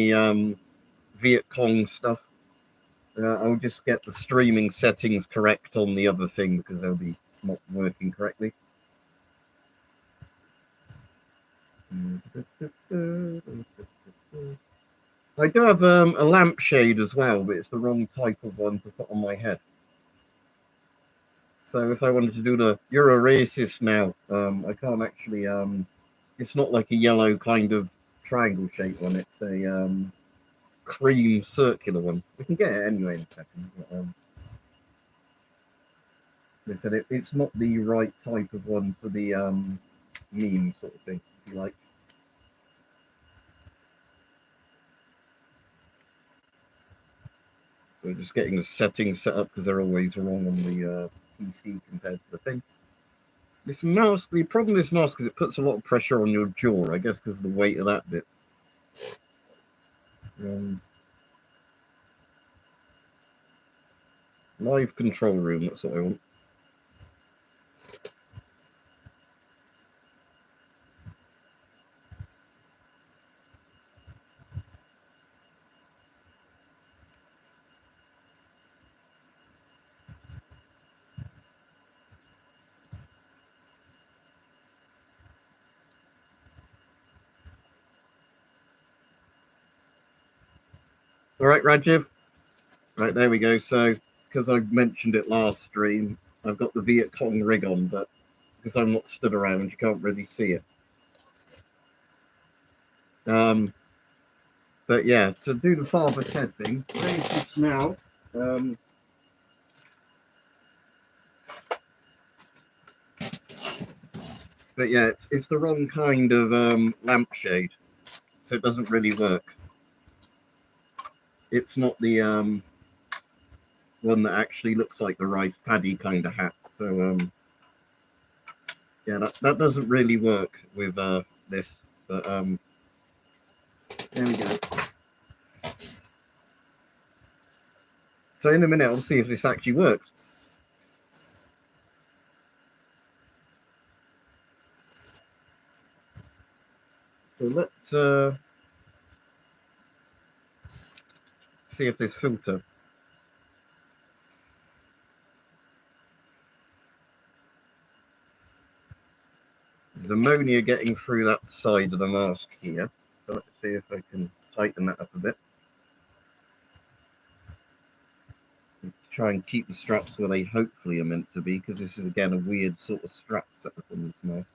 the Viet Cong stuff. I'll just get the streaming settings correct on the other thing because they'll be not working correctly. I do have a lampshade as well, but it's the wrong type of one to put on my head. So if I wanted to do the "you're a racist now," I can't actually. It's not like a yellow kind of triangle shaped one. It's a cream circular one. We can get it anyway in a second. But, they said it's not the right type of one for the meme sort of thing, if you like. So just getting the settings set up because they're always wrong on the PC compared to the thing. This mask, the problem with this mask is it puts a lot of pressure on your jaw, I guess because of the weight of that bit. Live control room, that's what I want. All right, Rajiv. Right, there we go. So, because I mentioned it last stream, I've got the Viet Cong rig on, but because I'm not stood around, you can't really see it. But yeah, to do the Father Ted thing, raise this now. But yeah, it's the wrong kind of lampshade, so it doesn't really work. It's not the one that actually looks like the rice paddy kind of hat. So yeah, that doesn't really work with this. But there we go. So in a minute, I'll see if this actually works. So let's see if this filter. There's ammonia getting through that side of the mask here. So let's see if I can tighten that up a bit. Let's try and keep the straps where they hopefully are meant to be, because this is again a weird sort of strap setup on this mask.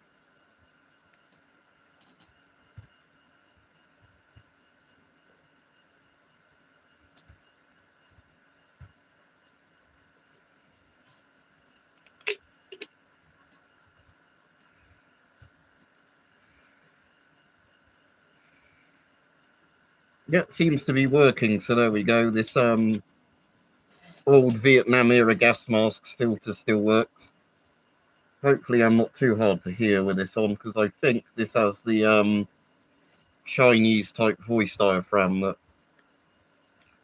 Yeah, it seems to be working. So there we go. This old Vietnam era gas masks filter still works. Hopefully I'm not too hard to hear with this on, because I think this has the Chinese type voice diaphragm that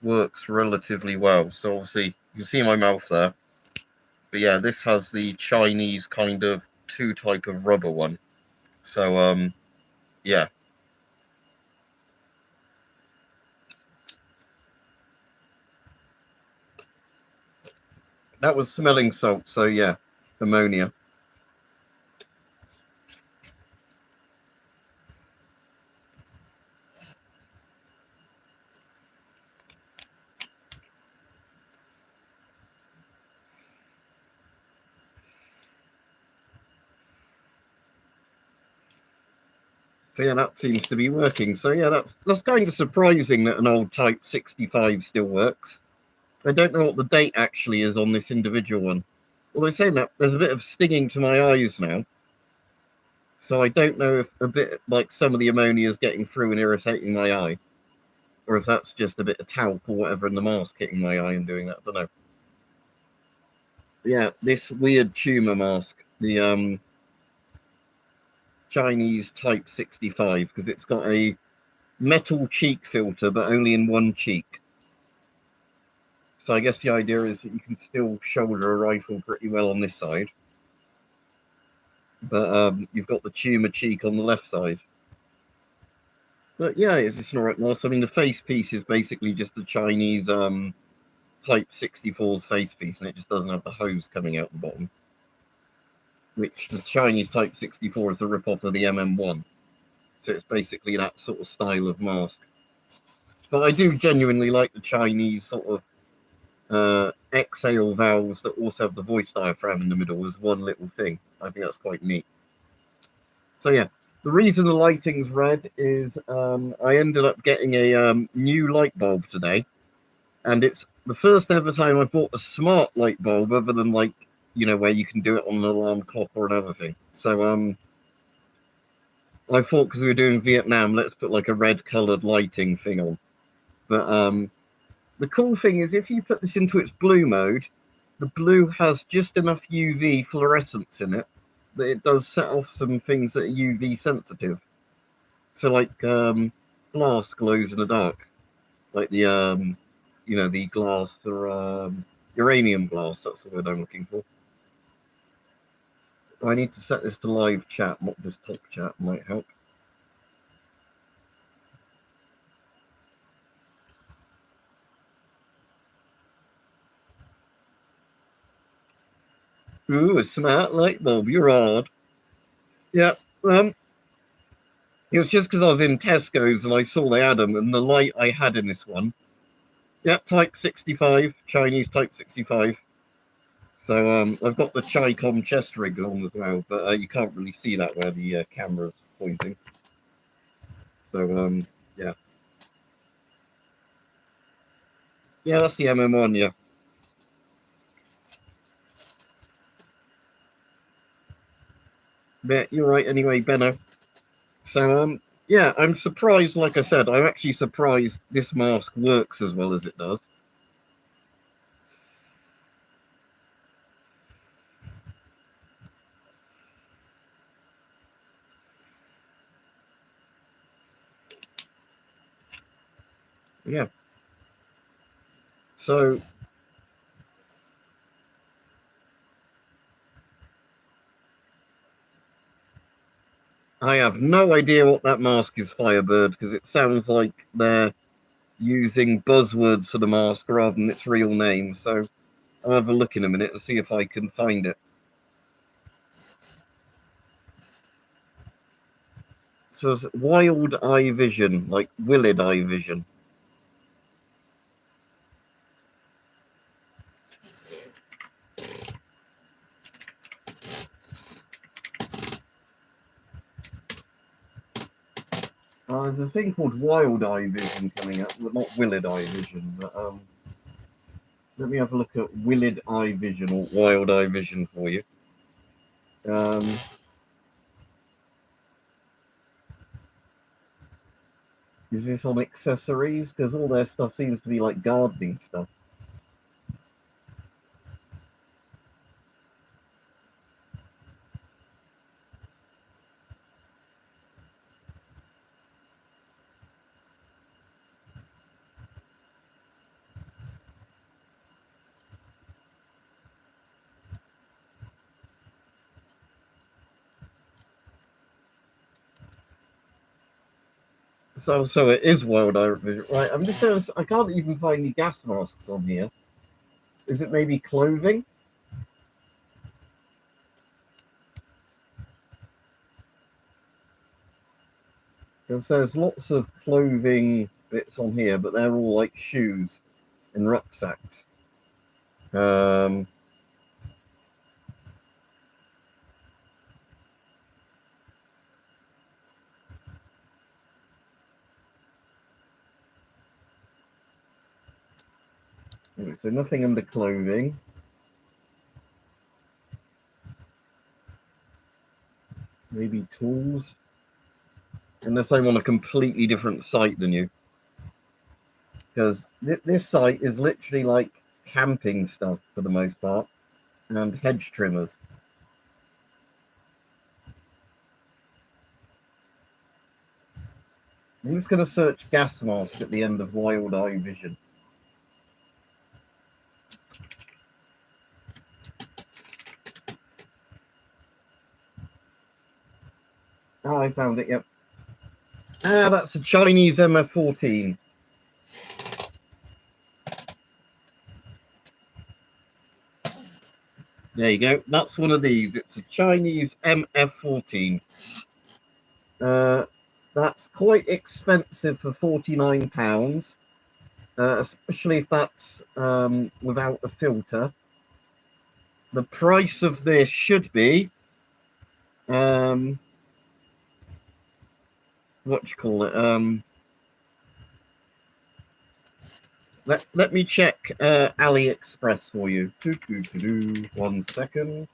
works relatively well. So obviously you can see my mouth there. But yeah, this has the Chinese kind of 2 type of rubber one. So yeah. That was smelling salt, so yeah, ammonia. So yeah, that seems to be working. So yeah, that's kind of surprising that an old Type 65 still works. I don't know what the date actually is on this individual one. Although saying that, there's a bit of stinging to my eyes now. So I don't know if a bit like some of the ammonia is getting through and irritating my eye, or if that's just a bit of talc or whatever in the mask hitting my eye and doing that. I don't know. But yeah, this weird tumor mask, the Chinese Type 65, because it's got a metal cheek filter, but only in one cheek. So I guess the idea is that you can still shoulder a rifle pretty well on this side, but you've got the tumor cheek on the left side. But yeah, it's an alright mask. I mean, the face piece is basically just the Chinese Type 64's face piece, and it just doesn't have the hose coming out the bottom. Which the Chinese Type 64 is the rip-off of the MM1. So it's basically that sort of style of mask. But I do genuinely like the Chinese sort of exhale valves that also have the voice diaphragm in the middle as one little thing. I think that's quite neat. So yeah, the reason the lighting's red is I ended up getting a new light bulb today. And it's the first ever time I've bought a smart light bulb other than, like, you know, where you can do it on an alarm clock or another thing. So I thought, because we were doing Vietnam, let's put like a red coloured lighting thing on. But the cool thing is, if you put this into its blue mode, the blue has just enough UV fluorescence in it that it does set off some things that are UV sensitive. So like glass glows in the dark, like the you know, the glass for uranium glass. That's the word I'm looking for. I need to set this to live chat, not just talk chat. Might help. Ooh, a smart light bulb. You're odd. Yeah. It was just because I was in Tesco's and I saw they had them, and the light I had in this one. Yeah, Type 65, Chinese Type 65. So I've got the Chi-Com chest rig on as well, but you can't really see that where the camera's pointing. So yeah. Yeah, that's the MM1, yeah. But you're right anyway, Benno. So yeah, I'm surprised, like I said, I'm actually surprised this mask works as well as it does. Yeah. So I have no idea what that mask is, Firebird, because it sounds like they're using buzzwords for the mask rather than its real name. So I'll have a look in a minute and see if I can find it. So it's wild eye vision, like Willard eye vision. There's a thing called wild eye vision coming up, but not Willard eye vision. But let me have a look at Willard eye vision or wild eye vision for you. Is this on accessories? Because all their stuff seems to be like gardening stuff. So it is wild eye vision, right? I'm just I can't even find any gas masks on here. Is it maybe clothing? Because there's lots of clothing bits on here, but they're all like shoes and rucksacks. So nothing under clothing. Maybe tools. Unless I'm on a completely different site than you. Because this site is literally like camping stuff for the most part. And hedge trimmers. I'm just going to search gas mask at the end of wild eye vision. Oh, I found it, yep. That's a Chinese MF14. There you go. That's one of these. It's a Chinese MF14. That's quite expensive for £49, especially if that's without a filter. The price of this should be what do you call it? Let me check AliExpress for you. 1 second.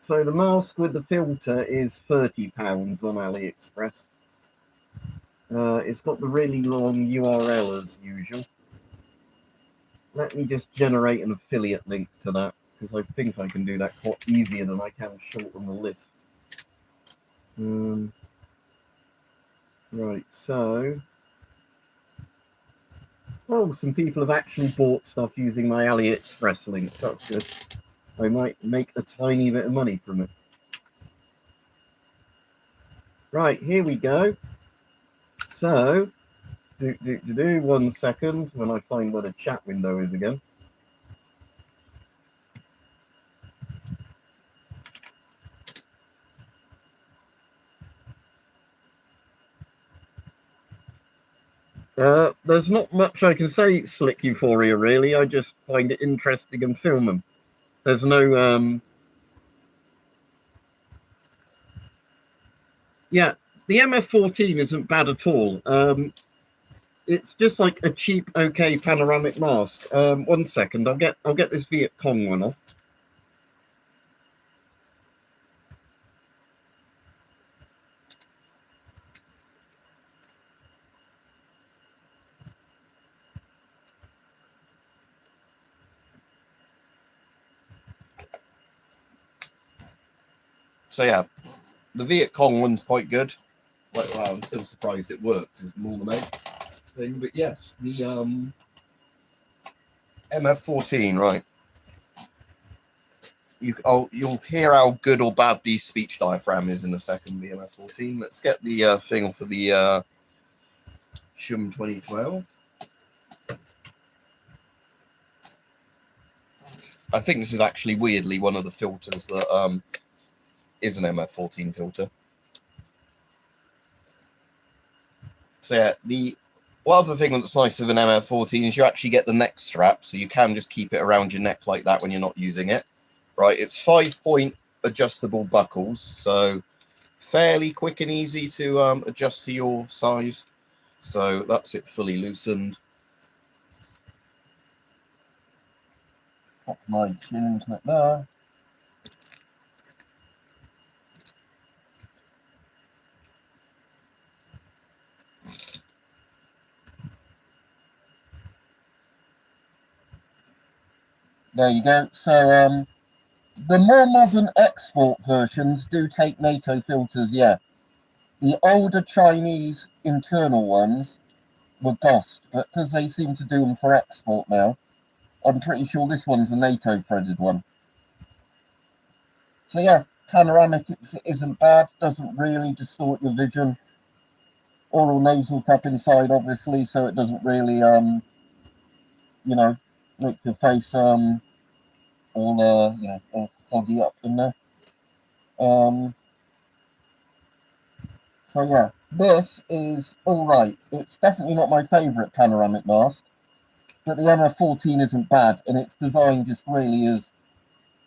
So the mask with the filter is £30 on AliExpress. It's got the really long URL as usual. Let me just generate an affiliate link to that, because I think I can do that quite easier than I can shorten the list. Right, so... Oh, some people have actually bought stuff using my AliExpress links. That's good. I might make a tiny bit of money from it. Right, here we go. So, 1 second when I find where the chat window is again. There's not much I can say, Slick Euphoria, really. I just find it interesting and film them. There's no... Yeah, the MF14 isn't bad at all. It's just like a cheap, okay panoramic mask. 1 second, I'll get this Viet Cong one off. So yeah, the Viet Cong one's quite good. Well, I'm still surprised it works. It's more than a thing, but yes, the MF14, right? You'll hear how good or bad the speech diaphragm is in a second. The MF14. Let's get the thing for the Shum 2012. I think this is actually weirdly one of the filters that is an MF14 filter. So yeah, the other thing that's nice of an MF14 is you actually get the neck strap, so you can just keep it around your neck like that when you're not using it. Right, it's 5-point adjustable buckles, so fairly quick and easy to adjust to your size. So that's it fully loosened. Pop my chin into it there. There you go. So the more modern export versions do take NATO filters, yeah. The older Chinese internal ones were GOST, but because they seem to do them for export now, I'm pretty sure this one's a NATO threaded one. So yeah, panoramic isn't bad, doesn't really distort your vision. Oral nasal cup inside, obviously, so it doesn't really, you know, make your face all, you know, all foggy up in there. So yeah, this is all right. It's definitely not my favourite panoramic mask, but the MF14 isn't bad, and its design just really is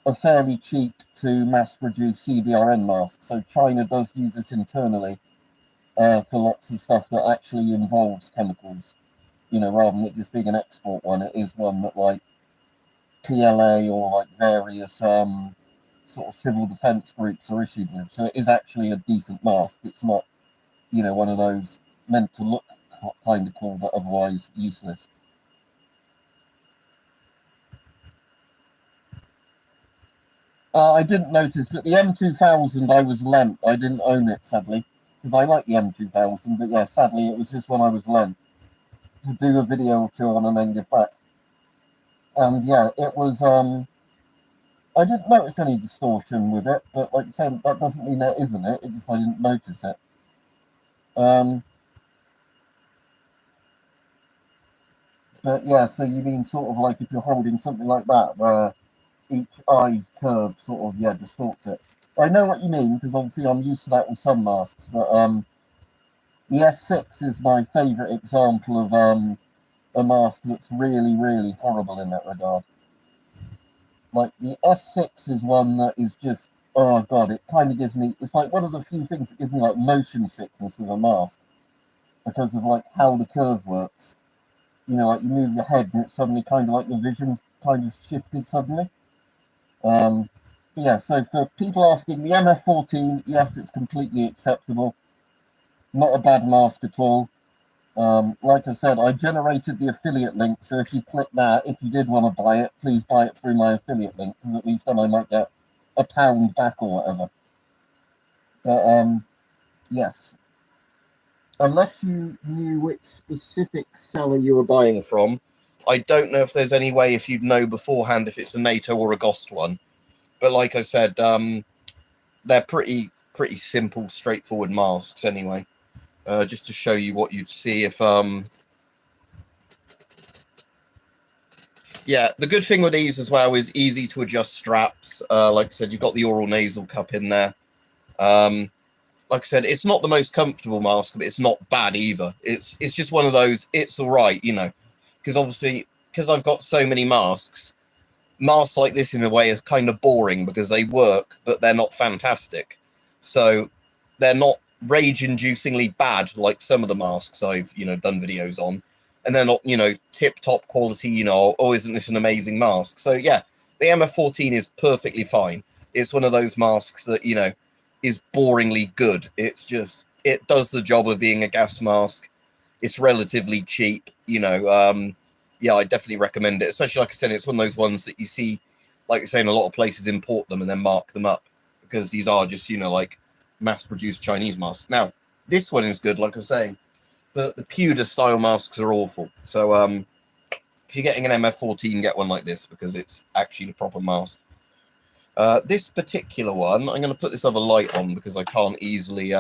a fairly cheap to mass-produce CBRN mask. So China does use this internally for lots of stuff that actually involves chemicals. You know, rather than it just being an export one, it is one that like PLA or like various sort of civil defence groups are issued with. So it is actually a decent mask. It's not, you know, one of those meant to look kind of cool but otherwise useless. I didn't notice, but the M2000 I was lent. I didn't own it, sadly, because I like the M2000, but yeah, sadly it was just one I was lent to do a video or two on and then get back. And yeah, it was, I didn't notice any distortion with it, but like I said, that doesn't mean there isn't it, just I didn't notice it. But yeah, so you mean sort of like if you're holding something like that, where each eye's curve sort of, yeah, distorts it. I know what you mean, because obviously I'm used to that with some masks, but the S6 is my favourite example of a mask that's really, really horrible in that regard. Like, the S6 is one that is just, oh god, it kind of gives me, it's like one of the few things that gives me like motion sickness with a mask, because of like how the curve works. You know, like you move your head and it's suddenly kind of like your vision's kind of shifted suddenly. Yeah, so for people asking, the MF14, yes, it's completely acceptable. Not a bad mask at all. Like I said, I generated the affiliate link, so if you click that, if you did want to buy it, please buy it through my affiliate link, because at least then I might get £1 back or whatever. But yes. Unless you knew which specific seller you were buying from, I don't know if there's any way if you'd know beforehand if it's a NATO or a GOST one. But like I said, they're pretty simple, straightforward masks anyway. Just to show you what you'd see if... Yeah, the good thing with these as well is easy to adjust straps. Like I said, you've got the oral nasal cup in there. Like I said, it's not the most comfortable mask, but it's not bad either. It's just one of those, it's all right, you know. Because obviously, because I've got so many masks like this in a way are kind of boring because they work, but they're not fantastic. So they're not rage-inducingly bad like some of the masks I've, you know, done videos on. And they're not, you know, tip-top quality, you know, oh, isn't this an amazing mask? So yeah, the MF14 is perfectly fine. It's one of those masks that, you know, is boringly good. It's just, it does the job of being a gas mask. It's relatively cheap, you know. Yeah, I definitely recommend it. Especially, like I said, it's one of those ones that you see, like I say, in a lot of places import them and then mark them up, because these are just, you know, like mass-produced Chinese masks. Now, this one is good, like I was saying, but the pewter style masks are awful. So if you're getting an MF14, get one like this, because it's actually the proper mask. This particular one, I'm going to put this other light on because I can't easily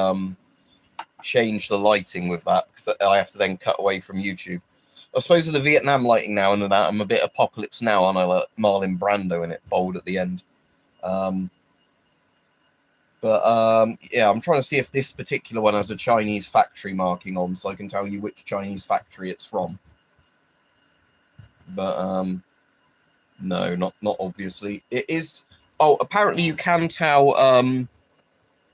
change the lighting with that, because I have to then cut away from YouTube. I suppose with the Vietnam lighting now and that, I'm a bit Apocalypse Now, and I like Marlon Brando in it, bold at the end. Yeah, I'm trying to see if this particular one has a Chinese factory marking on, so I can tell you which Chinese factory it's from. But no, not obviously. It is. Oh, apparently you can tell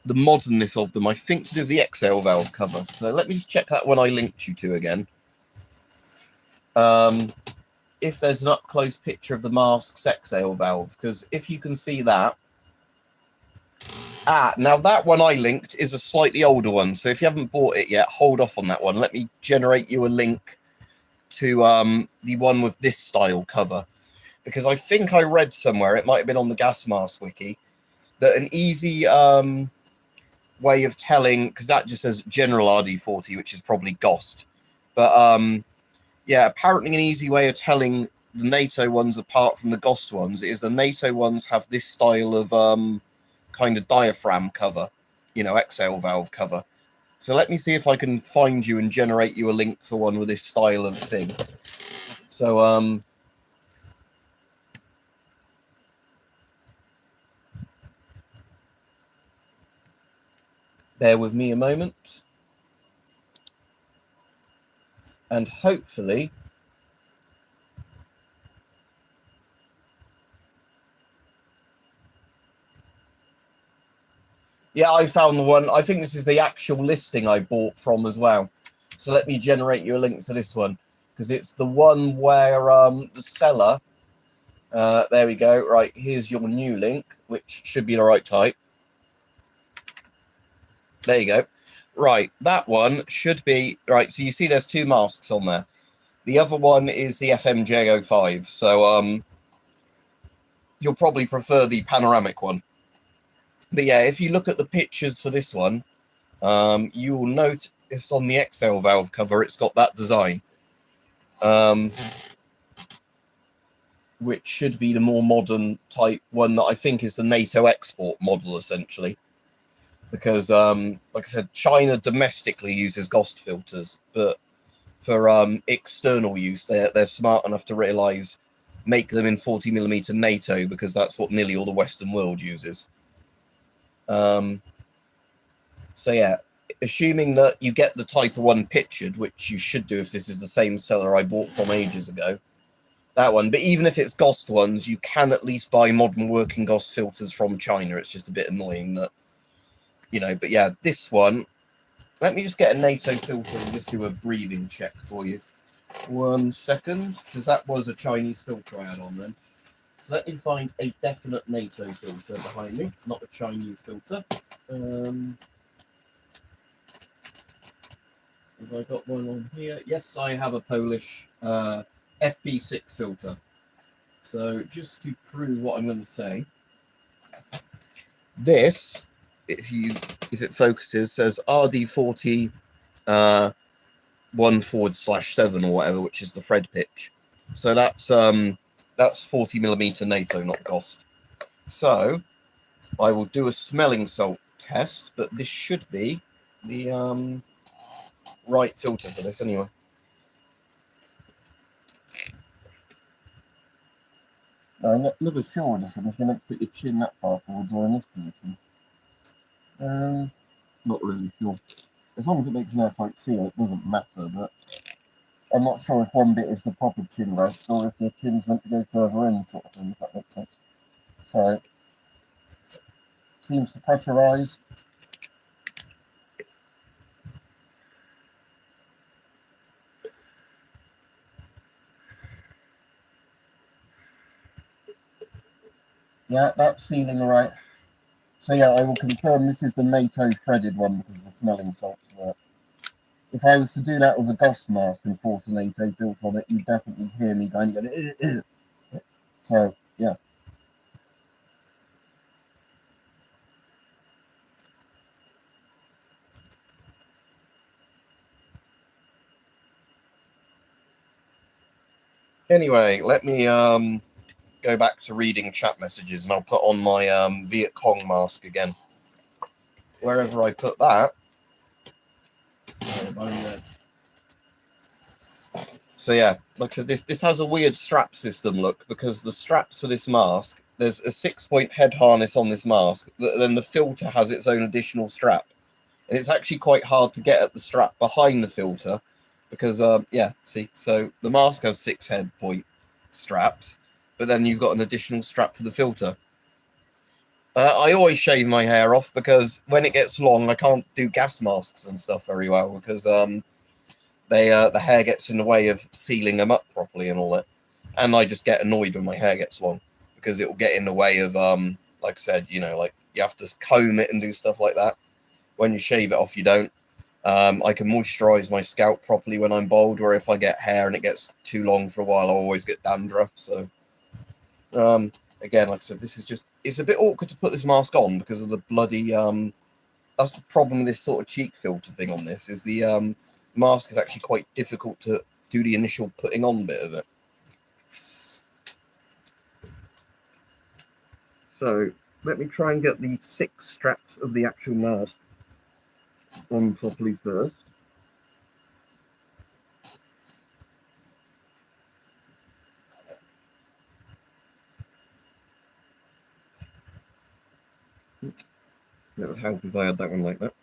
the modernness of them, I think, to do with the exhale valve cover. So let me just check that one I linked you to again. If there's an up-close picture of the mask's exhale valve, because if you can see that. Now that one I linked is a slightly older one, so if you haven't bought it yet, hold off on that one. Let me generate you a link to the one with this style cover, because I think I read somewhere, it might have been on the gas mask wiki, that an easy way of telling, because that just says general RD40, which is probably GOST, but yeah, apparently an easy way of telling the NATO ones apart from the GOST ones is the NATO ones have this style of kind of diaphragm cover, you know, exhale valve cover. So let me see if I can find you and generate you a link for one with this style of thing. So bear with me a moment, and hopefully yeah, I found the one. I think this is the actual listing I bought from as well. So let me generate you a link to this one, because it's the one where the seller, there we go, right, here's your new link, which should be the right type. There you go. Right, that one should be, right, so you see there's two masks on there. The other one is the FMJ05, so you'll probably prefer the panoramic one. But yeah, if you look at the pictures for this one, you will note it's on the XL valve cover. It's got that design, which should be the more modern type one that I think is the NATO export model, essentially. Because, like I said, China domestically uses GOST filters, but for external use, they're smart enough to realise make them in 40mm NATO, because that's what nearly all the Western world uses. So yeah, assuming that you get the Type 1 pictured, which you should do if this is the same seller I bought from ages ago, that one. But even if it's GOST ones, you can at least buy modern working GOST filters from China. It's just a bit annoying that, you know, but yeah, this one, let me just get a NATO filter and just do a breathing check for you. 1 second, because that was a Chinese filter I had on then. So let me find a definite NATO filter behind me, not a Chinese filter. Have I got one on here? Yes, I have a Polish FP6 filter. So just to prove what I'm going to say, this, if it focuses, says RD40 1/7 or whatever, which is the thread pitch. So that's 40mm NATO, not GOST. So I will do a smelling salt test, but this should be the right filter for this anyway. I'm never sure on this one, if you don't put your chin that far forwards or in this position. Not really sure. As long as it makes an airtight seal, it doesn't matter, but I'm not sure if one bit is the proper chin rest or if your chin's meant to go further in, sort of thing, if that makes sense. So, seems to pressurise. Yeah, that's sealing all right. So yeah, I will confirm this is the NATO threaded one because the smelling salts work. If I was to do that with a GOST mask and force a NATO filter on it, you'd definitely hear me going, So, yeah. Anyway, let me go back to reading chat messages, and I'll put on my Viet Cong mask again. Wherever I put that. So yeah, like I said, this has a weird strap system look, because the straps for this mask, there's a 6-point head harness on this mask, then the filter has its own additional strap. And it's actually quite hard to get at the strap behind the filter, because, yeah, see, so the mask has 6 head point straps, but then you've got an additional strap for the filter. I always shave my hair off, because when it gets long, I can't do gas masks and stuff very well, because the hair gets in the way of sealing them up properly and all that. And I just get annoyed when my hair gets long, because it will get in the way of, like I said, you know, like you have to comb it and do stuff like that. When you shave it off, you don't. I can moisturize my scalp properly when I'm bald, or if I get hair and it gets too long for a while, I always get dandruff. So, again, like I said, this is just, it's a bit awkward to put this mask on because of the bloody, that's the problem with this sort of cheek filter thing on this, is the mask is actually quite difficult to do the initial putting on bit of it. So, let me try and get the 6 straps of the actual mask on properly first. That would help if I had that one like that.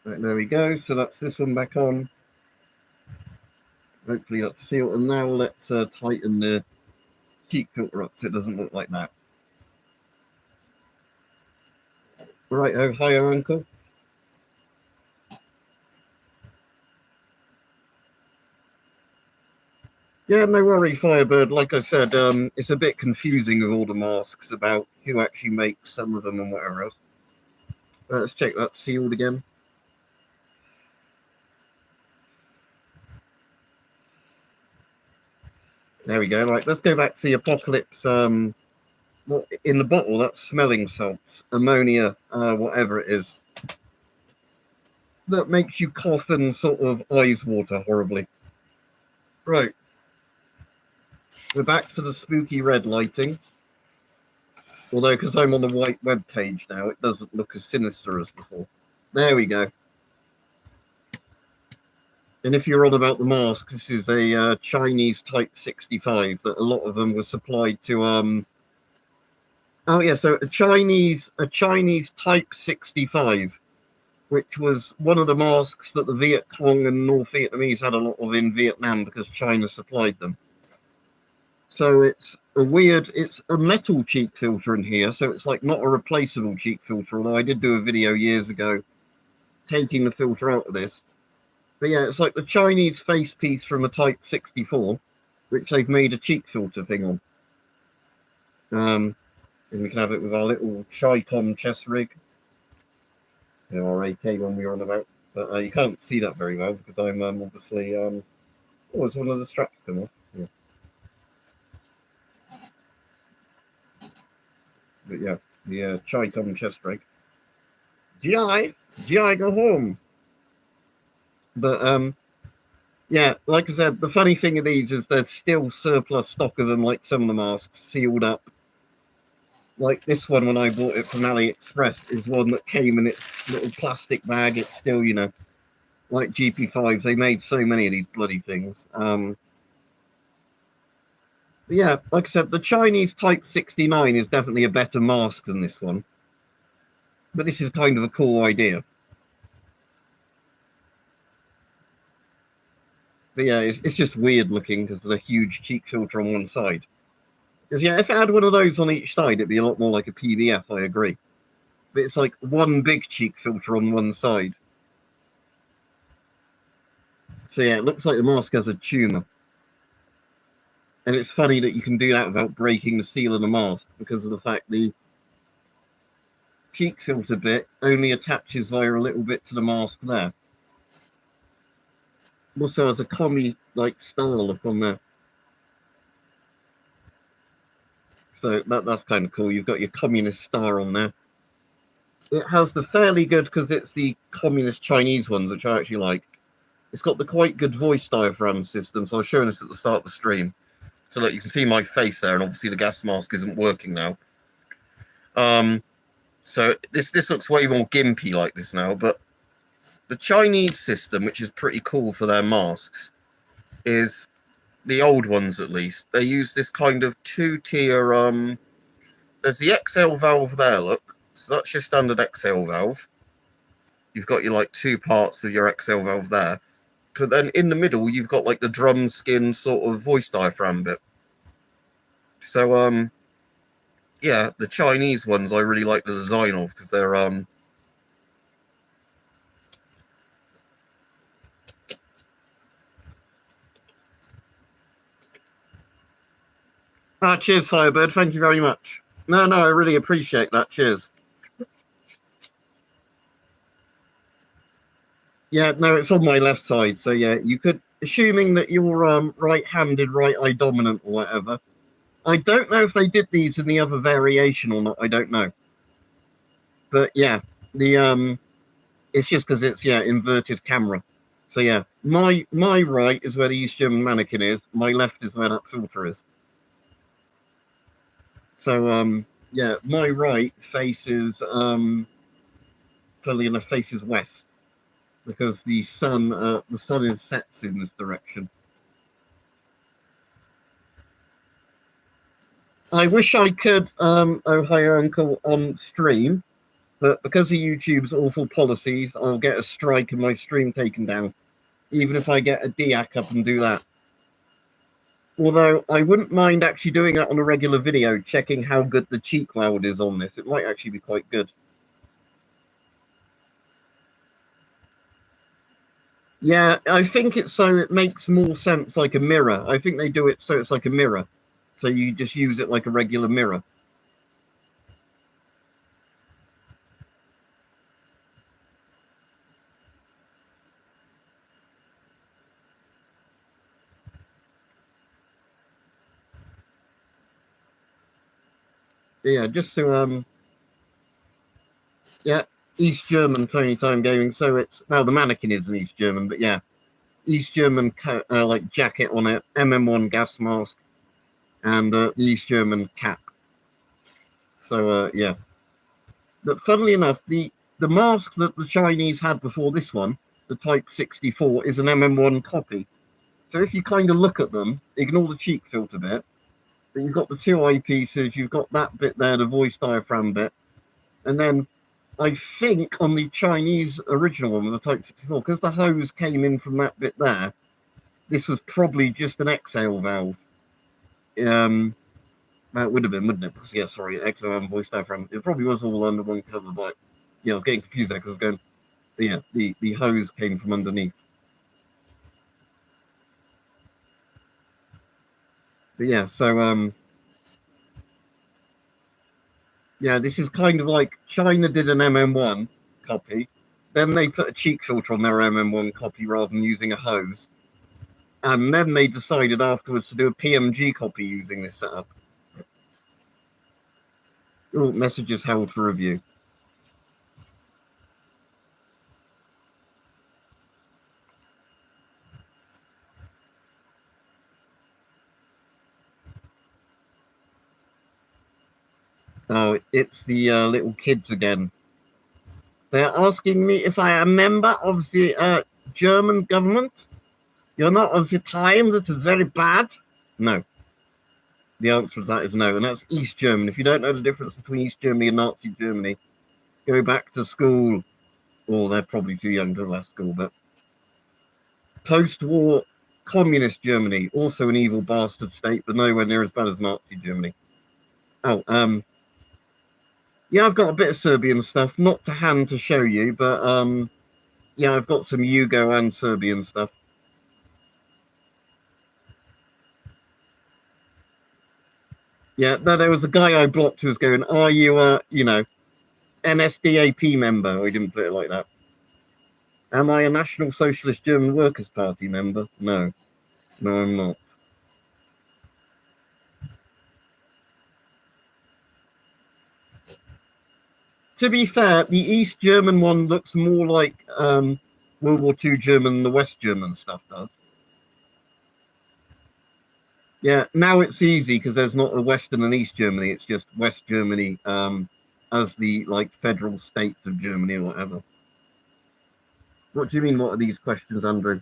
Right, there we go. So that's this one back on. Hopefully that's sealed. And now let's tighten the cheek filter up so it doesn't look like that. Right, oh, hiya, Uncle. Yeah, no worry, Firebird. Like I said, it's a bit confusing with all the masks about who actually makes some of them and whatever else. Let's check that's sealed again. There we go. Right, let's go back to the Apocalypse. What in the bottle? That's smelling salts, ammonia, whatever it is. That makes you cough and sort of eyes water horribly. Right. We're back to the spooky red lighting. Although, because I'm on the white web page now, it doesn't look as sinister as before. There we go. And if you're on about the mask, this is a Chinese Type 65 that a lot of them were supplied to. Oh yeah, so a Chinese Type 65, which was one of the masks that the Viet Cong and North Vietnamese had a lot of in Vietnam because China supplied them. So it's a metal cheek filter in here, so it's like not a replaceable cheek filter, although I did do a video years ago taking the filter out of this. But yeah, it's like the Chinese face piece from a Type 64, which they've made a cheek filter thing on. And we can have it with our little Chicom chest rig. Our AK when we were on about. But you can't see that very well because I'm obviously... oh, it's one of the straps come off. Yeah. But yeah, the Chicom chest rig. GI, go home. But yeah, like I said, the funny thing of these is there's still surplus stock of them, like some of the masks sealed up. Like this one, when I bought it from AliExpress, is one that came in its little plastic bag. It's still, you know, like GP5s. They made so many of these bloody things. Yeah, like I said, the Chinese Type 69 is definitely a better mask than this one. But this is kind of a cool idea. But yeah, it's just weird looking because of the huge cheek filter on one side. Because yeah, if it had one of those on each side, it'd be a lot more like a PDF, I agree. But it's like one big cheek filter on one side. So yeah, it looks like the mask has a tumour. And it's funny that you can do that without breaking the seal of the mask because of the fact the cheek filter bit only attaches via a little bit to the mask there. Also has a commie like star look on there. So that's kind of cool. You've got your communist star on there. It has the fairly good, because it's the communist Chinese ones, which I actually like. It's got the quite good voice diaphragm system. So I was showing this at the start of the stream. So that you can see my face there, and obviously the gas mask isn't working now. So this looks way more gimpy like this now, but the Chinese system, which is pretty cool for their masks, is the old ones at least. They use this kind of two-tier. There's the exhale valve there. Look, so that's your standard exhale valve. You've got your like two parts of your exhale valve there, but then in the middle you've got like the drum skin sort of voice diaphragm bit. So yeah, the Chinese ones I really like the design of because they're cheers, Firebird. Thank you very much. No, I really appreciate that. Cheers. Yeah, no, it's on my left side. So yeah, you could, assuming that you're right-handed, right eye dominant or whatever. I don't know if they did these in the other variation or not. I don't know. But yeah, the it's just because it's inverted camera. So yeah, my right is where the East German mannequin is. My left is where that filter is. So yeah, my right faces funnily enough faces west because the sun is sets in this direction. I wish I could oh hi uncle on stream, but because of YouTube's awful policies, I'll get a strike and my stream taken down, even if I get a DAC up and do that. Although I wouldn't mind actually doing that on a regular video, checking how good the cheek weld is on this. It might actually be quite good. Yeah, I think it's so it makes more sense like a mirror. I think they do it so it's like a mirror. So you just use it like a regular mirror. Yeah, just to yeah, East German Tony Time Gaming. So it's, well, the mannequin is an East German, but yeah, East German like jacket on it, MM1 gas mask, and the East German cap. So yeah, but funnily enough, the mask that the Chinese had before this one, the Type 64, is an MM1 copy. So if you kind of look at them, ignore the cheek filter bit, but you've got the two eyepieces, you've got that bit there, the voice diaphragm bit, and then I think on the Chinese original one with the Type 64, because the hose came in from that bit there, this was probably just an exhale valve. That would have been, wouldn't it? Because, yeah, sorry, exhale and voice diaphragm. It probably was all under one cover, but yeah, I was getting confused there because I was going, yeah, the hose came from underneath. But yeah, so yeah, this is kind of like China did an MM1 copy, then they put a cheek filter on their MM1 copy rather than using a hose, and then they decided afterwards to do a PMG copy using this setup. Oh, messages held for review. Oh, it's the little kids again. They're asking me if I am a member of the German government. You're not of the time that is very bad? No. The answer to that is no, and that's East Germany. If you don't know the difference between East Germany and Nazi Germany, go back to school. Or they're probably too young to have left school, but post-war communist Germany, also an evil bastard state, but nowhere near as bad as Nazi Germany. Oh, yeah, I've got a bit of Serbian stuff, not to hand to show you, but yeah, I've got some Yugo and Serbian stuff. Yeah, no, there was a guy I blocked who was going, "Are you you know, NSDAP member?" He didn't put it like that. Am I a National Socialist German Workers' Party member? No. No, I'm not. To be fair, the East German one looks more like World War II German than the West German stuff does. Yeah, now it's easy because there's not a Western and East Germany. It's just West Germany as the like federal states of Germany or whatever. What do you mean? What are these questions, Andrew?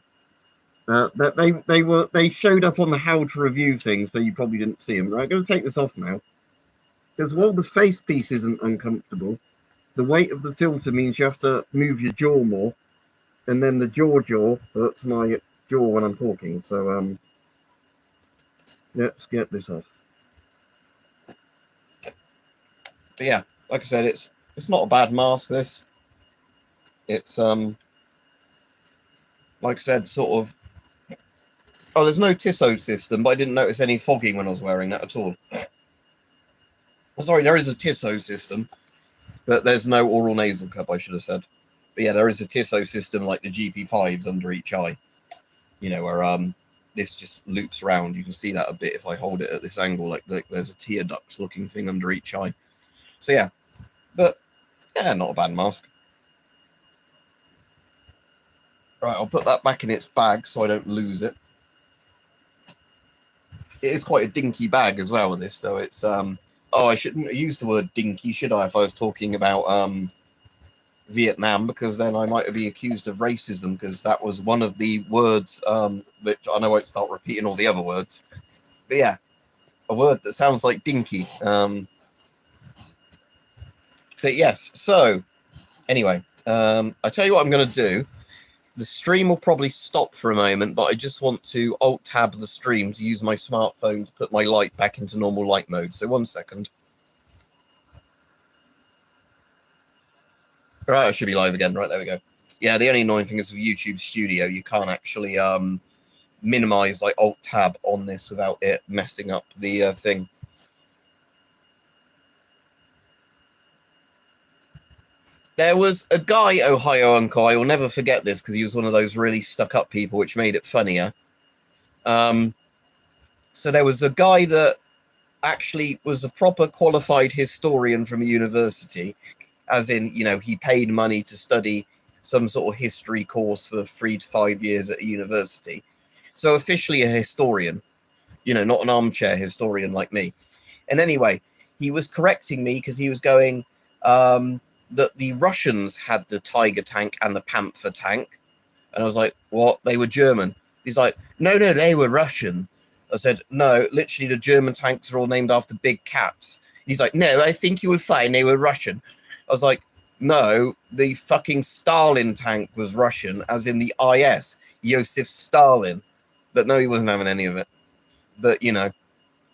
That they showed up on the how to review thing, so you probably didn't see them. Right, I'm going to take this off now because while the face piece isn't uncomfortable, the weight of the filter means you have to move your jaw more, and then the jaw hurts my jaw when I'm talking. So let's get this off. But yeah, like I said, it's not a bad mask. This, it's like I said, sort of. Oh, there's no Tissot system, but I didn't notice any fogging when I was wearing that at all. Sorry, there is a Tissot system, but there's no oral nasal cup, I should have said. But yeah, there is a Tissot system like the GP5s under each eye. You know, where this just loops around. You can see that a bit if I hold it at this angle, like there's a tear duct looking thing under each eye. So yeah, but yeah, not a bad mask. Right, I'll put that back in its bag so I don't lose it. It is quite a dinky bag as well with this, so it's oh, I shouldn't use the word dinky, should I, if I was talking about Vietnam, because then I might be accused of racism, because that was one of the words which I know I won't start repeating all the other words, but yeah, a word that sounds like dinky. But yes, so anyway, I tell you what I'm going to do. The stream will probably stop for a moment, but I just want to alt-tab the stream to use my smartphone to put my light back into normal light mode. So 1 second. All right, I should be live again. Right, there we go. Yeah, the only annoying thing is with YouTube Studio, you can't actually minimize like alt-tab on this without it messing up the thing. There was a guy, Ohio Uncle, I will never forget this because he was one of those really stuck-up people, which made it funnier. So there was a guy that actually was a proper qualified historian from a university, as in, you know, he paid money to study some sort of history course for 3 to 5 years at a university. So officially a historian, you know, not an armchair historian like me. And anyway, he was correcting me because he was going that the Russians had the Tiger tank and the Panther tank. And I was like, what? They were German. He's like, no, they were Russian. I said, no, literally the German tanks are all named after big cats. He's like, no, I think you were fine. They were Russian. I was like, no, the fucking Stalin tank was Russian, as in the IS, Joseph Stalin. But no, he wasn't having any of it. But, you know,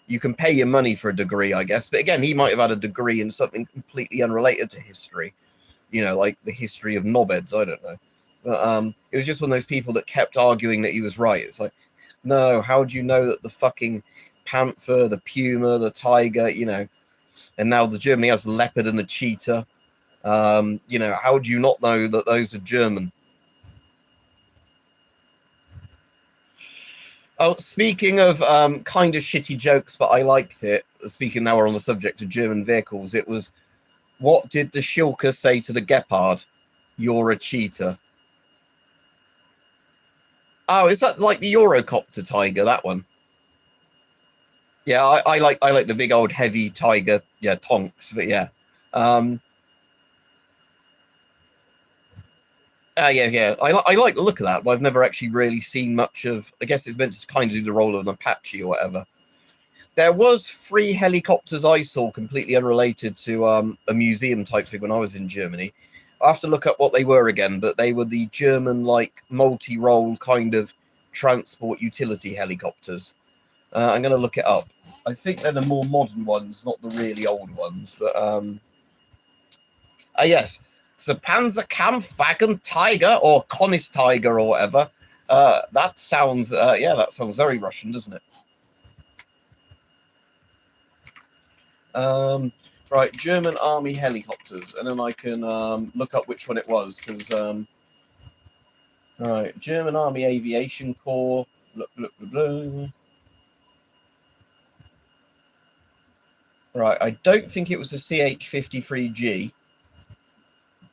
you can pay your money for a degree, I guess. But again, he might have had a degree in something completely unrelated to history. You know, like the history of knobheads, I don't know. But it was just one of those people that kept arguing that he was right. It's like, no, how do you know that the fucking Panther, the Puma, the Tiger, you know, and now the Germany has the leopard and the cheetah. You know, how do you not know that those are German? Oh, speaking of kind of shitty jokes, but I liked it. Speaking now we're on the subject of German vehicles, it was, what did the Schilke say to the Gepard? You're a cheater. Oh, is that like the Eurocopter Tiger, that one? Yeah, I like the big old heavy Tiger, yeah, Tonks, but yeah. Yeah. I like the look of that, but I've never actually really seen much of. I guess it's meant to kind of do the role of an Apache or whatever. There was 3 helicopters I saw completely unrelated to a museum type thing when I was in Germany. I have to look up what they were again, but they were the German like multi-role kind of transport utility helicopters. I'm going to look it up. I think they're the more modern ones, not the really old ones. But yes, the Panzerkampfwagen Tiger or Konis Tiger or whatever. That sounds that sounds very Russian, doesn't it? Right, German Army helicopters, and then I can look up which one it was, because right, German Army Aviation Corps. Right, I don't think it was a CH-53G,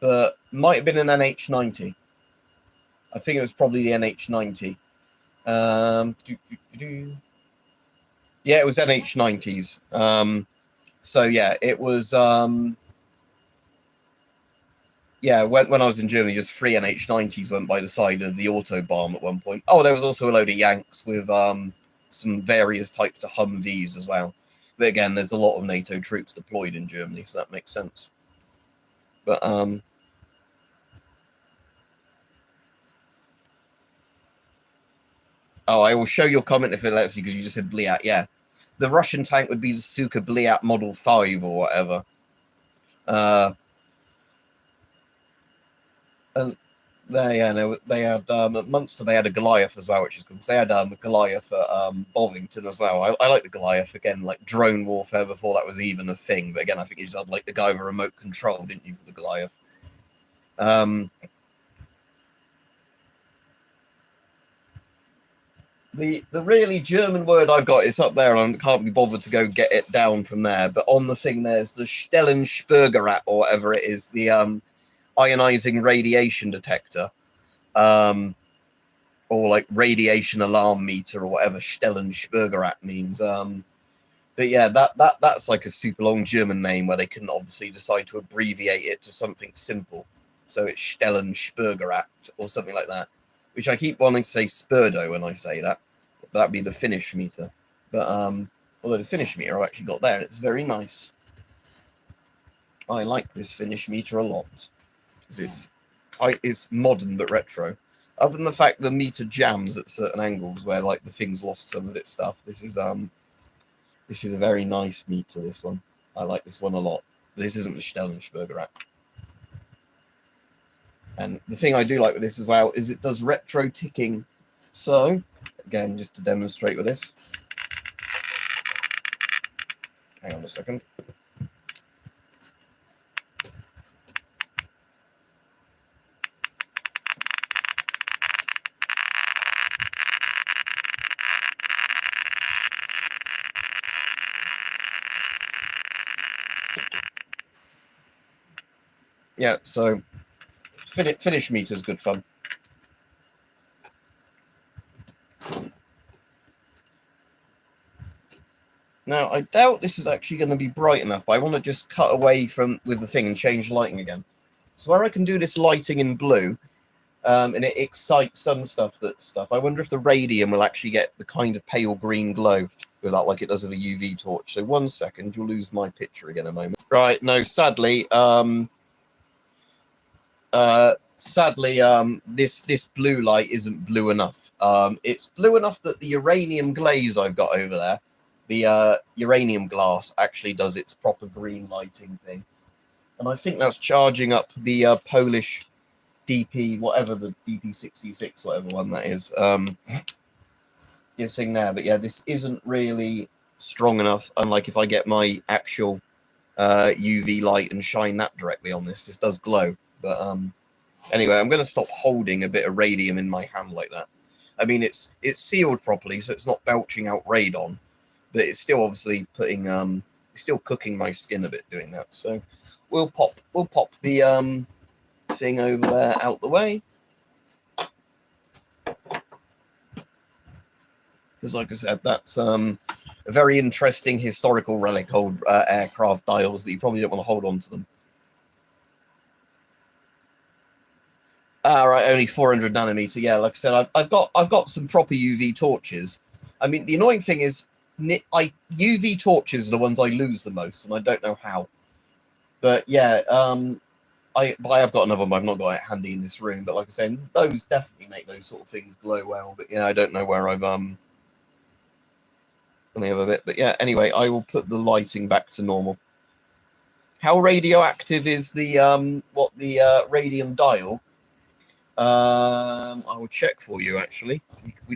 but might have been an NH-90. I think it was probably the NH-90. Yeah, it was NH-90s. So yeah, it was. Yeah, when I was in Germany, just 3 NH-90s went by the side of the Autobahn at one point. Oh, there was also a load of Yanks with some various types of Humvees as well. But again, there's a lot of NATO troops deployed in Germany, so that makes sense. But oh, I will show your comment if it lets you, because you just said Bliat. Yeah, the Russian tank would be the Suka Bliat Model 5 or whatever. And they had at Munster they had a Goliath as well, which is cool. Because they had a Goliath at Bovington as well. I like the Goliath, again, like drone warfare before that was even a thing. But again, I think you just had like the guy with a remote control, didn't you, for the Goliath? The really German word I've got is up there, and I can't be bothered to go get it down from there. But on the thing, there's the Stellenspurgerat or whatever it is, the ionizing radiation detector, or like radiation alarm meter or whatever Stellenspurgerat means. But yeah, that's like a super long German name where they couldn't obviously decide to abbreviate it to something simple. So it's Stellenspurgerat or something like that, which I keep wanting to say Spurdo when I say that. That'd be the Finnish meter. But although the Finnish meter I've actually got there, and it's very nice. I like this Finnish meter a lot because it's modern but retro. Other than the fact the meter jams at certain angles where like the thing's lost some of its stuff, this is a very nice meter. This one, I like this one a lot. But this isn't the Stellenspurgerat. And the thing I do like with this as well is it does retro ticking. So again, just to demonstrate with this, hang on a second. yeah, so finish meter's good fun. Now, I doubt this is actually going to be bright enough, but I want to just cut away with the thing and change lighting again. So where I can do this lighting in blue, and it excites some stuff. I wonder if the radium will actually get the kind of pale green glow with that, like it does with a UV torch. So 1 second, you'll lose my picture again in a moment. Right, no, sadly, this blue light isn't blue enough. It's blue enough that the uranium glaze I've got over there, the uranium glass, actually does its proper green lighting thing. And I think that's charging up the Polish DP, whatever the DP66, whatever one that is, this thing there. But yeah, this isn't really strong enough, unlike if I get my actual UV light and shine that directly on this. This does glow. But anyway, I'm going to stop holding a bit of radium in my hand like that. I mean, it's sealed properly, so it's not belching out radon, but it's still obviously putting it's still cooking my skin a bit doing that. So we'll pop the thing over there out the way, because like I said, that's a very interesting historical relic, old aircraft dials, but you probably don't want to hold on to them. Right, only 400 nanometer. Yeah, like I said, I've got some proper UV torches. I mean, the annoying thing is, UV torches are the ones I lose the most, and I don't know how. But yeah, I have got another one, but I've not got it handy in this room. But like I said, those definitely make those sort of things glow well. But yeah, I don't know where I've on the other bit. But yeah, anyway, I will put the lighting back to normal. How radioactive is the radium dial? I will check for you actually.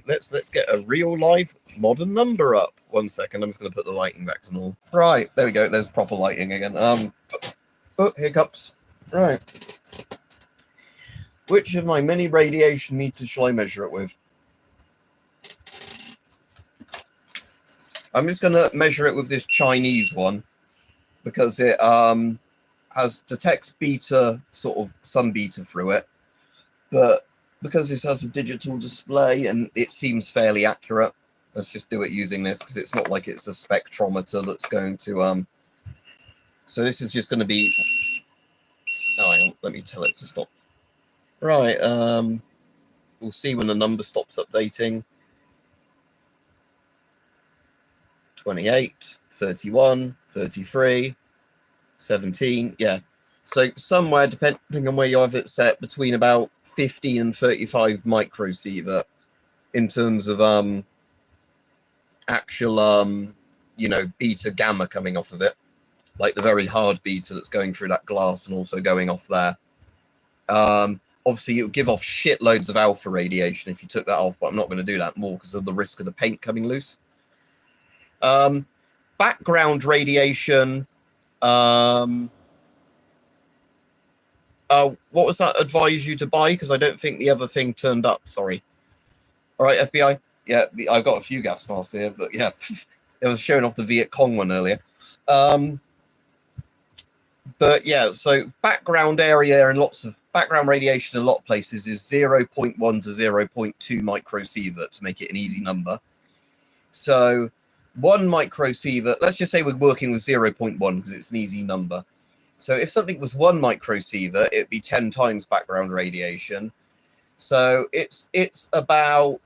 Let's get a real live modern number up. 1 second, I'm just going to put the lighting back to normal. Right, there we go. There's proper lighting again. Oh, hiccups. Right. Which of my many radiation meters shall I measure it with? I'm just going to measure it with this Chinese one, because it detects beta, sort of some beta through it. But because this has a digital display and it seems fairly accurate, let's just do it using this, because it's not like it's a spectrometer that's going to so this is just going to be, oh, hang on, let me tell it to stop. Right, we'll see when the number stops updating. 28, 31, 33, 17, yeah. So somewhere, depending on where you have it set, between about 50 and 35 microsievert in terms of actual beta gamma coming off of it, like the very hard beta that's going through that glass and also going off there. Obviously it would give off shitloads of alpha radiation if you took that off, but I'm not going to do that more because of the risk of the paint coming loose. Background radiation, what was that advise you to buy? Because I don't think the other thing turned up. Sorry. All right, FBI. Yeah, I've got a few gas masks here, but yeah, it was showing off the Viet Cong one earlier. But yeah, so background area and lots of background radiation in a lot of places is 0.1 to 0.2 microsievert to make it an easy number. So 1 microsievert, let's just say we're working with 0.1 because it's an easy number. So if something was 1 microsievert, it'd be 10 times background radiation. So it's about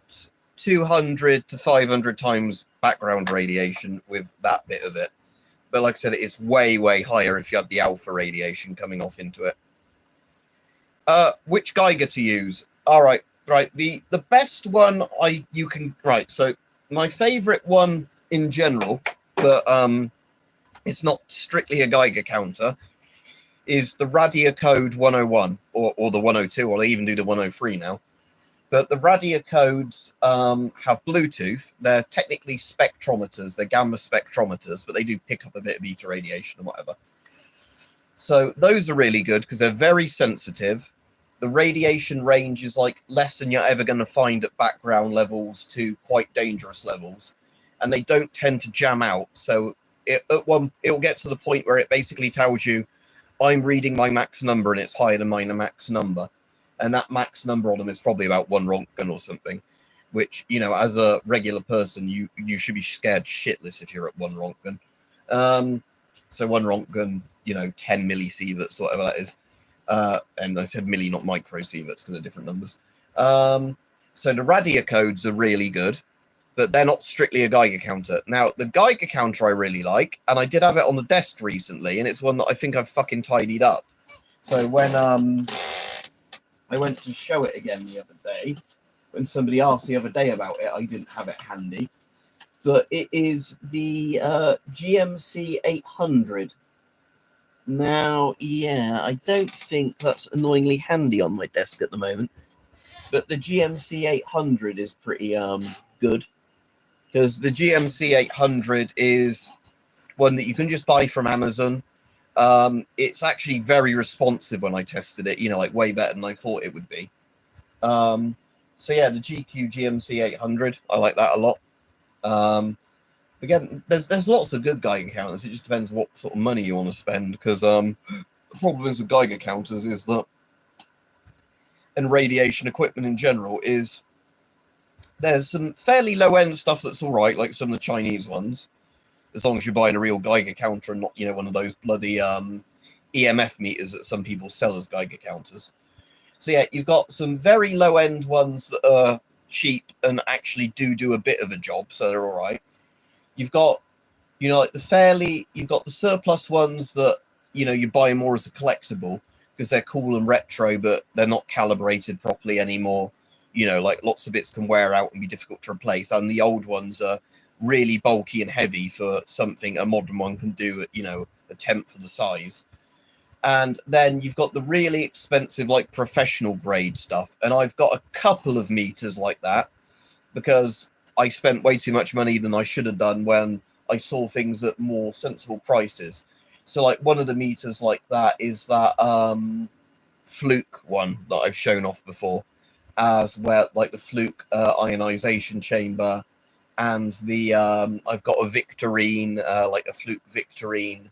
200 to 500 times background radiation with that bit of it. But like I said, it's way, way higher if you have the alpha radiation coming off into it. Which Geiger to use? All right. The best one so my favorite one in general, but it's not strictly a Geiger counter, is the Radia Code 101 or the 102, or they even do the 103 now. But the Radia codes have Bluetooth. They're technically spectrometers. They're gamma spectrometers, but they do pick up a bit of beta radiation and whatever. So those are really good because they're very sensitive. The radiation range is like less than you're ever going to find at background levels to quite dangerous levels. And they don't tend to jam out. So it'll get to the point where it basically tells you, I'm reading my max number and it's higher than my max number. And that max number on them is probably about 1 Rontgen or something, which, you know, as a regular person, you should be scared shitless if you're at 1 Rontgen. So 1 Rontgen, you know, 10 millisieverts, whatever that is. And I said milli, not microsieverts, because they're different numbers. So the Radia codes are really good, but they're not strictly a Geiger counter. Now, the Geiger counter I really like, and I did have it on the desk recently, and it's one that I think I've fucking tidied up. So when I went to show it again the other day, when somebody asked the other day about it, I didn't have it handy. But it is the GMC 800. Now, yeah, I don't think that's annoyingly handy on my desk at the moment. But the GMC 800 is pretty good. Because the GMC 800 is one that you can just buy from Amazon. It's actually very responsive when I tested it, you know, like way better than I thought it would be. So yeah, the GMC 800, I like that a lot. Again, there's lots of good Geiger counters. It just depends what sort of money you want to spend, because the problem is with Geiger counters is that, and radiation equipment in general, is there's some fairly low-end stuff that's all right, like some of the Chinese ones, as long as you're buying a real Geiger counter and not, you know, one of those bloody EMF meters that some people sell as Geiger counters. So yeah, you've got some very low-end ones that are cheap and actually do a bit of a job, so they're all right. You've got, you know, like you've got the surplus ones that, you know, you buy more as a collectible because they're cool and retro, but they're not calibrated properly anymore. You know, like lots of bits can wear out and be difficult to replace. And the old ones are really bulky and heavy for something a modern one can do at, you know, a tenth of the size. And then you've got the really expensive, like professional grade stuff. And I've got a couple of meters like that because I spent way too much money than I should have done when I saw things at more sensible prices. So like one of the meters like that is that Fluke one that I've shown off before, as well, like the Fluke ionization chamber, and the I've got a Victorine, like a Fluke Victorine,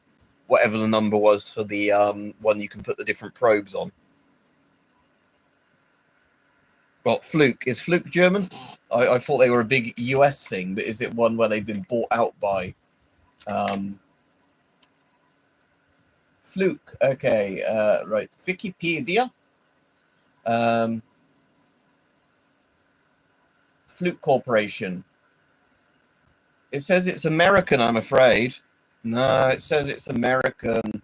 whatever the number was for the one you can put the different probes on. Well, Fluke. Is Fluke German? I thought they were a big US thing, but is it one where they've been bought out by Fluke? Okay, right. Wikipedia. Fluke Corporation. It says it's American, I'm afraid. No, it says it's American.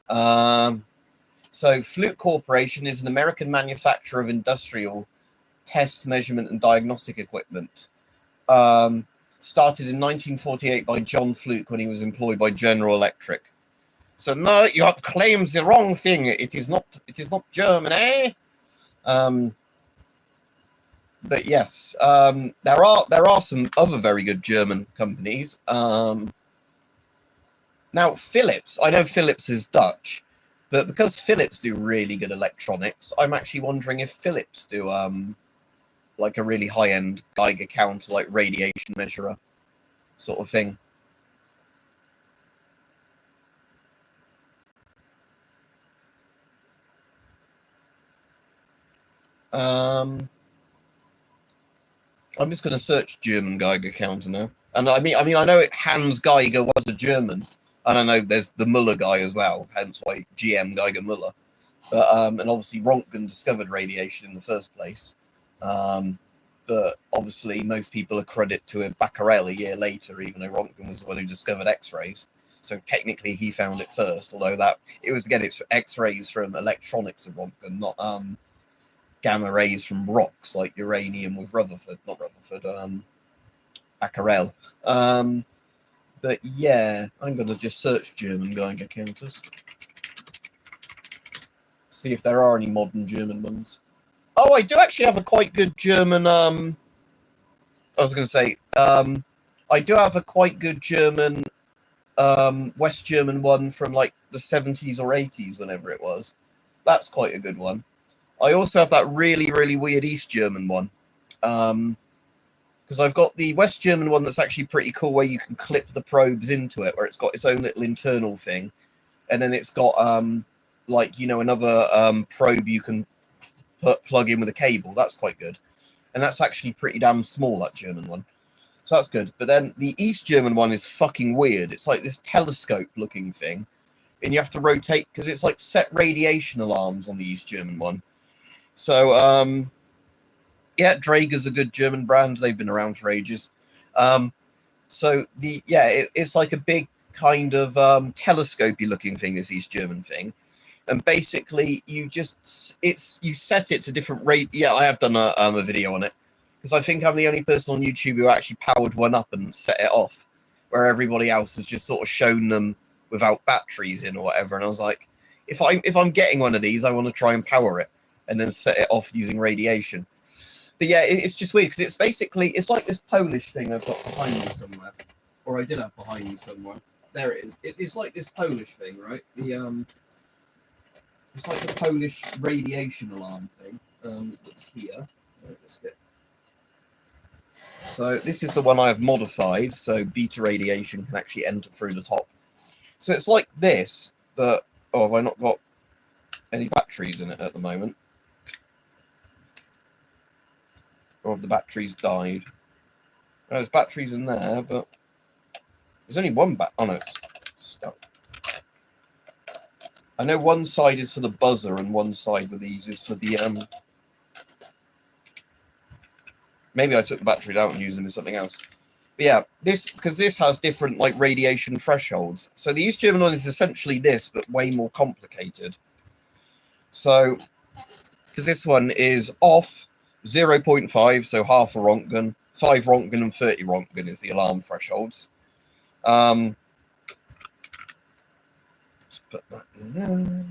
So Fluke Corporation is an American manufacturer of industrial test, measurement, and diagnostic equipment. Started in 1948 by John Fluke when he was employed by General Electric. So no, you have claimed the wrong thing. It is not German, eh? But yes, there are some other very good German companies. Now Philips, I know Philips is Dutch, but because Philips do really good electronics, I'm actually wondering if Philips do like a really high-end Geiger counter, like radiation measurer sort of thing. I'm just going to search German Geiger counter now, and I mean, I know Hans Geiger was a German, and I know there's the Muller guy as well, hence why GM Geiger Muller. But and obviously Rontgen discovered radiation in the first place. But obviously most people accredit to Becquerel a year later, even though Rontgen was the one who discovered X-rays. So technically he found it first, although that it was, again, it's X-rays from electronics of Rontgen, not gamma rays from rocks like uranium with Becquerel. But yeah, I'm going to just search German Geiger counters. See if there are any modern German ones. Oh, I do actually have a quite good German, I do have a quite good German, West German one from like the 70s or 80s, whenever it was. That's quite a good one. I also have that really, really weird East German one. Because I've got the West German one that's actually pretty cool, where you can clip the probes into it, where it's got its own little internal thing. And then it's got like, you know, another probe you can plug in with a cable. That's quite good. And that's actually pretty damn small, that German one. So that's good. But then the East German one is fucking weird. It's like this telescope looking thing. And you have to rotate, because it's like set radiation alarms on the East German one. So, yeah, Draeger's a good German brand. They've been around for ages. So it's like a big kind of telescopy looking thing, this East German thing. And basically you set it to different rate. Yeah, I have done a video on it, because I think I'm the only person on YouTube who actually powered one up and set it off, where everybody else has just sort of shown them without batteries in or whatever. And I was like, if I'm getting one of these, I want to try and power it and then set it off using radiation. But yeah, it's just weird, because it's like this Polish thing I've got behind me somewhere, or I did have behind me somewhere. There it is. It's like this Polish thing, right? It's like the Polish radiation alarm thing that's here. So this is the one I've modified, so beta radiation can actually enter through the top. So it's like this, but have I not got any batteries in it at the moment? Or have the batteries died? Oh, there's batteries in there, but there's only one oh no, it's stuck. I know one side is for the buzzer and one side with these is for the maybe I took the batteries out and used them as something else. But yeah, because this has different like radiation thresholds. So the East German one is essentially this, but way more complicated. So because this one is off 0.5, so half a Rontgen, 5 Rontgen and 30 Rontgen is the alarm thresholds. Let's put that in there.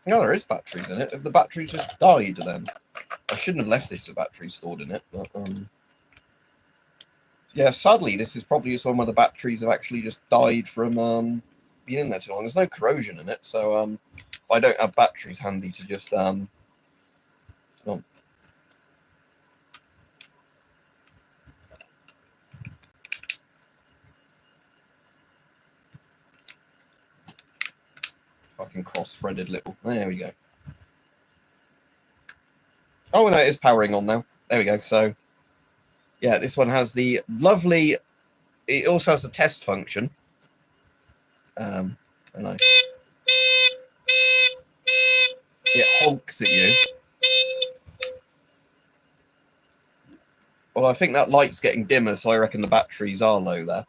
No, there is batteries in it. If the batteries just died, then I shouldn't have left this battery stored in it. But yeah, sadly, this is probably just one where the batteries have actually just died from being in there too long. There's no corrosion in it, so I don't have batteries handy to just fucking cross-threaded little. There we go. Oh no, it is powering on now. There we go. So yeah, this one has the lovely. It also has the test function. And it honks at you. Well, I think that light's getting dimmer, so I reckon the batteries are low there.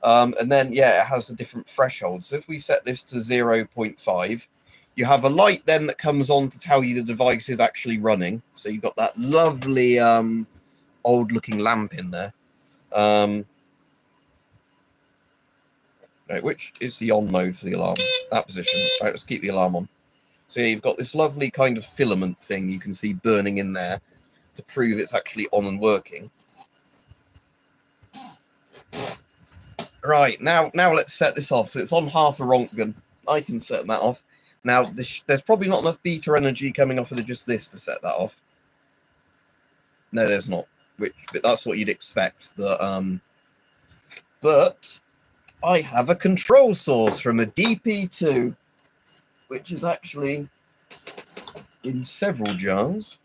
And then, yeah, it has a different threshold. So if we set this to 0.5, you have a light then that comes on to tell you the device is actually running. So you've got that lovely old-looking lamp in there. Right, which is the on mode for the alarm? That position. Right, let's keep the alarm on. So yeah, you've got this lovely kind of filament thing you can see burning in there to prove it's actually on and working. Right, now let's set this off. So it's on half a Rontgen. I can set that off. Now, there's probably not enough beta energy coming off of just this to set that off. No, there's not. But that's what you'd expect. But I have a control source from a DP2, which is actually in several jars.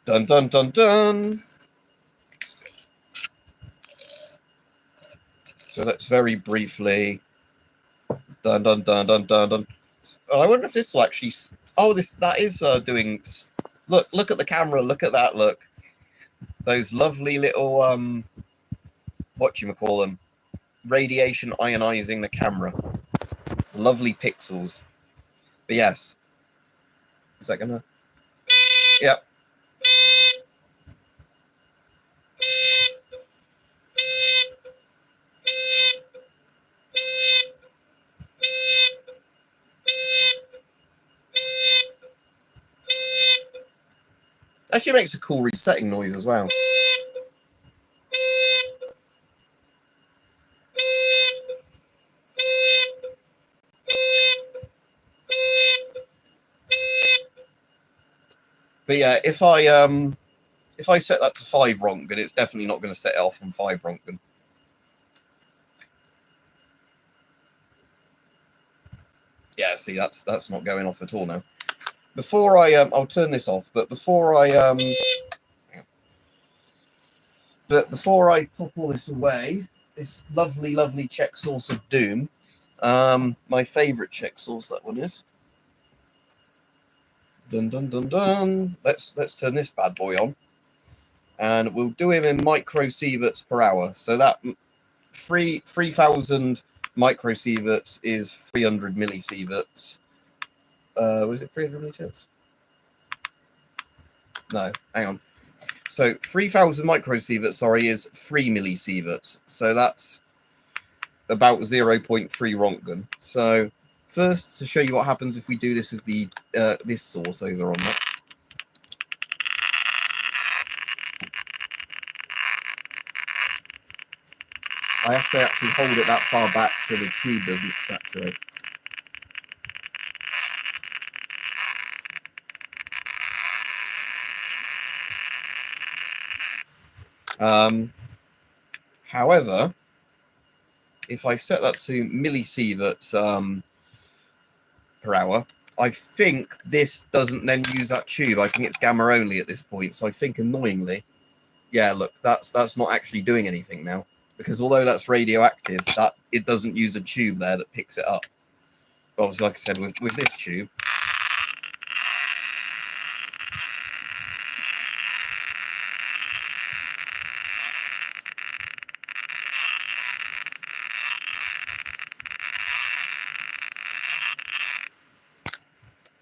Dun dun dun dun. So let's very briefly. Dun dun dun dun dun dun. Oh, I wonder if this will actually. Oh, that is doing. Look at the camera. Look at that. Look, those lovely little whatchamacallem, radiation ionizing the camera. Lovely pixels. But yes, is that gonna? Yep. Actually makes a cool resetting noise as well. But yeah, if I set that to 5 Rontgen, it's definitely not going to set it off on 5 Rontgen. Yeah, see, that's not going off at all now. Before I'll turn this off, but before I pop all this away, this lovely Czech sauce of doom, my favourite Czech sauce, that one is. Dun dun dun dun. Let's turn this bad boy on, and we'll do him in microsieverts per hour. So that 3,000 microsieverts is 300 millisieverts. Was it 300 millisieverts? No, hang on. So 3,000 microsieverts, sorry, is 3 millisieverts. So that's about 0.3 Rontgen. So first, to show you what happens if we do this with the this sauce over on that. I have to actually hold it that far back so the tube doesn't saturate. However, if I set that to millisieverts per hour, I think this doesn't then use that tube. I think it's gamma only at this point. So I think, annoyingly, yeah, look, that's not actually doing anything now, because although that's radioactive, that it doesn't use a tube there that picks it up. But obviously, like I said, with this tube.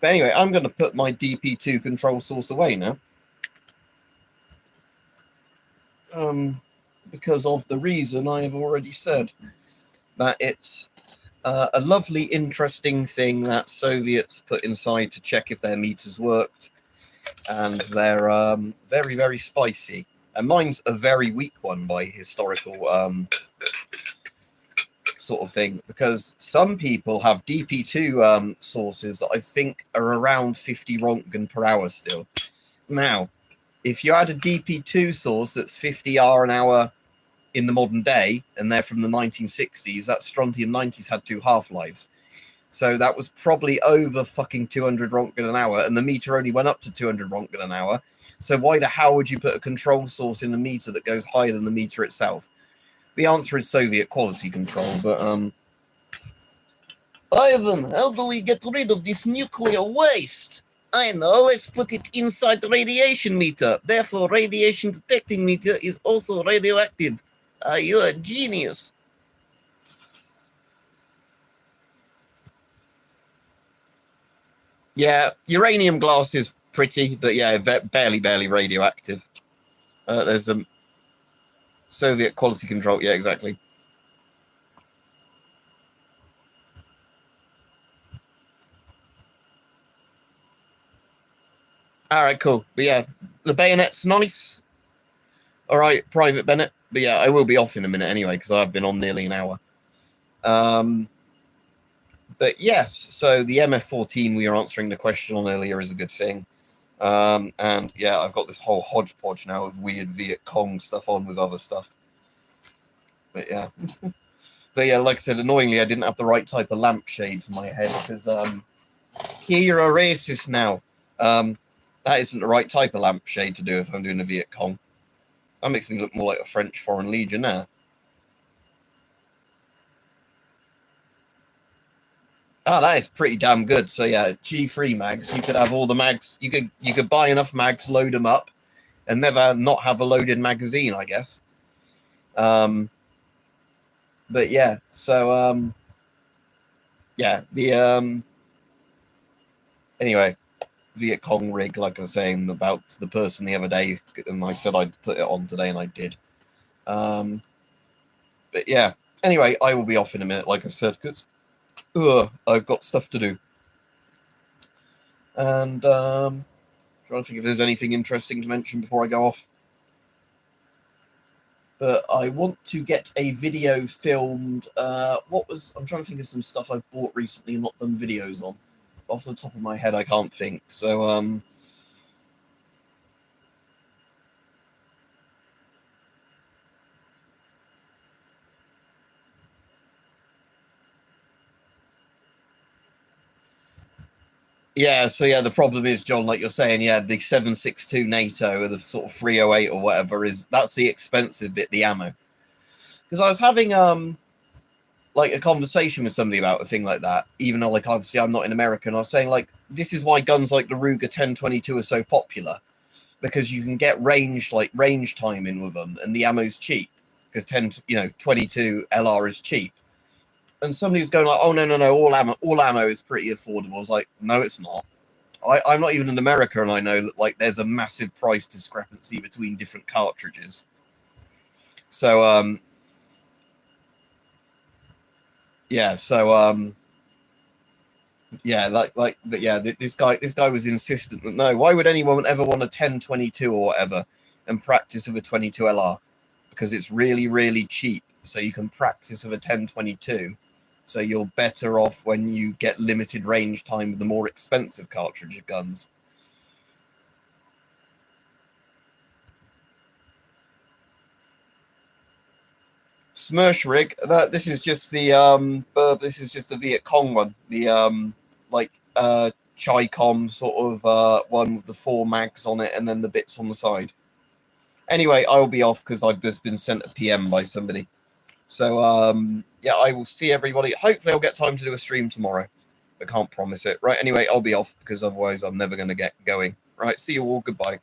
But anyway, I'm going to put my DP2 control source away now. Because of the reason I have already said. That it's a lovely, interesting thing that Soviets put inside to check if their meters worked. And they're very, very spicy. And mine's a very weak one by historical sort of thing, because some people have DP2 sources that I think are around 50 Rontgen per hour still. Now, if you add a DP2 source that's 50 R an hour in the modern day, and they're from the 1960s, that strontium 90s had 2 half-lives. So that was probably over fucking 200 Rontgen an hour, and the meter only went up to 200 Rontgen an hour. So why the hell would you put a control source in a meter that goes higher than the meter itself? The answer is Soviet quality control, but Ivan, how do we get rid of this nuclear waste? I know, let's put it inside the radiation meter. Therefore, radiation detecting meter is also radioactive. You're a genius. Yeah, uranium glass is pretty, but yeah, barely radioactive. There's a Soviet quality control. Yeah, exactly. All right, cool. But yeah, the bayonet's nice. All right, Private Bennett. But yeah, I will be off in a minute anyway, because I've been on nearly an hour. But yes, so the MF14 we were answering the question on earlier is a good thing. And yeah, I've got this whole hodgepodge now of weird Viet Cong stuff on with other stuff. But yeah. But yeah, like I said, annoyingly, I didn't have the right type of lampshade for my head, because here you're a racist now. That isn't the right type of lampshade to do if I'm doing a Viet Cong. That makes me look more like a French Foreign Legionnaire. Ah, that is pretty damn good. So yeah, G3 mags. You could have all the mags. You could buy enough mags, load them up, and never not have a loaded magazine, I guess. But yeah, so yeah, the anyway, Viet Cong rig, like I was saying about the person the other day, and I said I'd put it on today, and I did. But yeah, anyway, I will be off in a minute, like I said, because I've got stuff to do. And trying to think if there's anything interesting to mention before I go off. But I want to get a video filmed. I'm trying to think of some stuff I've bought recently and not done videos on. Off the top of my head, I can't think. So Yeah, so yeah, the problem is, John, like you're saying, yeah, the 7.62 NATO or the sort of 308 or whatever that's the expensive bit, the ammo. Because I was having like a conversation with somebody about a thing like that, even though like obviously I'm not in America, and I was saying like this is why guns like the Ruger 1022 are so popular, because you can get range time in with them, and the ammo's cheap because 22 LR is cheap. And somebody was going like, oh no, all ammo is pretty affordable. I was like, no, it's not. I'm not even in America, and I know that like there's a massive price discrepancy between different cartridges. So yeah, so yeah, but yeah, this guy was insistent that no, why would anyone ever want a 1022 or whatever and practice with a 22 LR? Because it's really, really cheap, so you can practice with a 1022. So you're better off when you get limited range time with the more expensive cartridge guns. Smersh rig. This is just the this is just the Viet Cong one. The Chi-Com sort of one with the 4 mags on it and then the bits on the side. Anyway, I'll be off because I've just been sent a PM by somebody. So yeah, I will see everybody. Hopefully I'll get time to do a stream tomorrow. I can't promise it. Right, anyway, I'll be off because otherwise I'm never going to get going. Right, see you all. Goodbye.